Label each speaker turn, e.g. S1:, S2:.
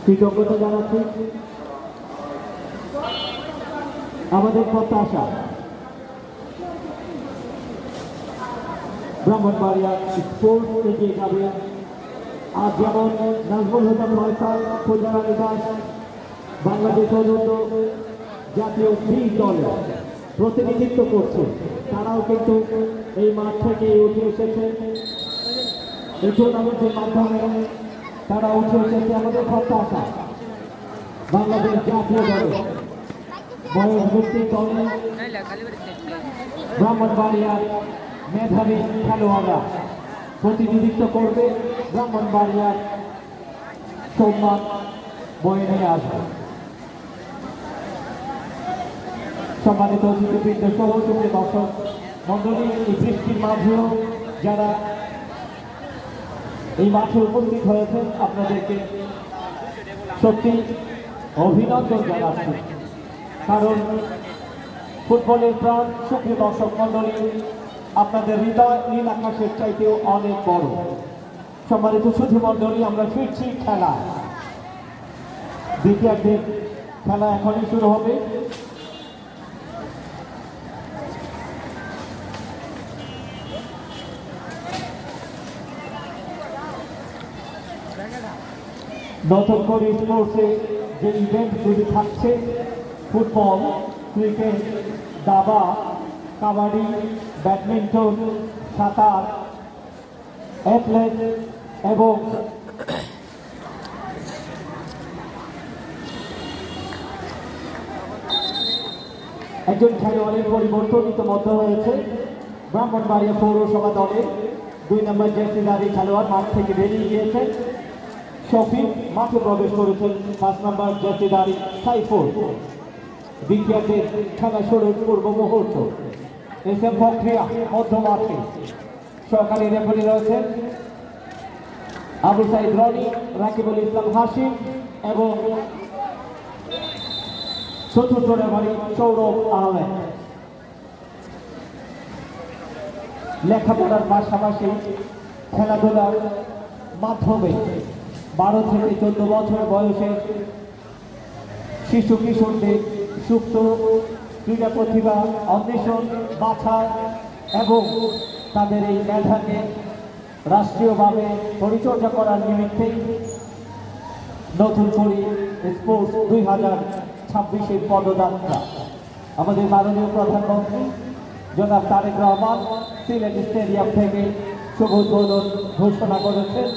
S1: কৃতজ্ঞতা জানাচ্ছি। আমাদের প্রত্যাশা ব্রাহ্মণবাড়িয়া স্পোর্টস এগিয়ে যাবে। আর যেমন নাজমুল হোসেন ফয়সাল, ফুলবাড়ি দাস বাংলাদেশ অনূর্ধ্ব জাতীয় বি দলে প্রতিনিধিত্ব করছে, তারাও কিন্তু এই মাঠ থেকে উঠে এসেছে। এই টুর্নামেন্টের মাধ্যমে তারা উঠে এসেছে। আমাদের প্রত্যাশা বাংলাদেশ জাতীয় দলে বয়স ভিত্তিক দলে ব্রাহ্মণবাড়িয়ার মেধাবী খেলোয়াড়রা প্রতিনিধিত্ব করবে, ব্রাহ্মণবাড়িয়ার সম্মান বয়ে নিয়ে আসবে। সম্মানিত অতিথিবৃন্দ সহ সুপ্রিয় দর্শক মন্ডলী, এই বৃষ্টির মাঝেও যারা এই মাঠে উপস্থিত হয়েছেন আপনাদেরকে সত্যি অভিনন্দন জানাচ্ছি, কারণ ফুটবলের প্রাণ সুপ্রিয় দর্শক মন্ডলী আপনাদের হৃদয় নীল আকাশের চাইতেও অনেক বড়। সম্মানিত সুধী মন্ডলী, আমরা ফিরছি খেলা। দ্বিতীয়ার্ধের খেলা এখনই শুরু হবে। নতুন করে স্পোর্টসে যে ইভেন্টগুলি থাকছে, ফুটবল, ক্রিকেট, দাবা, কাবাডি, ব্যাডমিন্টন, সাঁতার, অ্যাথলেট এবং একজন খেলোয়াড়ের পরিবর্তন ইতিমধ্যে হয়েছে। ব্রাহ্মণবাড়িয়া পৌরসভা দলের 2 নম্বর জার্সিধারী খেলোয়াড় মাঠ থেকে বেরিয়ে গিয়েছেন। শফিক মাঠে প্রবেশ করেছেন 5 নম্বর জার্সিধারী সাইফুল। দ্বিতীয়ার্ধের খেলা শুরুর পূর্ব মুহূর্ত। এস এম প্রক্রিয়া মধ্য মাঠে, সহকারী রেফারি রয়েছেন আবু সাইদ রনি, রাকিবুল ইসলাম হাসিম এবং চতুর্থ রেফারি সৌরভ আহমেদ। লেখাপড়ার পাশাপাশি খেলাধুলার মাধ্যমে 12 থেকে 14 বছর বয়সের শিশু কিশোরদের সুপ্ত ক্রীড়া প্রতিভা অন্বেষণ, বাছাই এবং তাদের এই মেধাকে রাষ্ট্রীয়ভাবে পরিচর্যা করার নিমিত্তে নতুন করে স্পোর্টস 2026-এর পদযাত্রা আমাদের মাননীয় প্রধানমন্ত্রী জনাব তারেক রহমান সিলেট স্টেডিয়াম থেকে শুভ উদ্বোধন ঘোষণা করেছেন।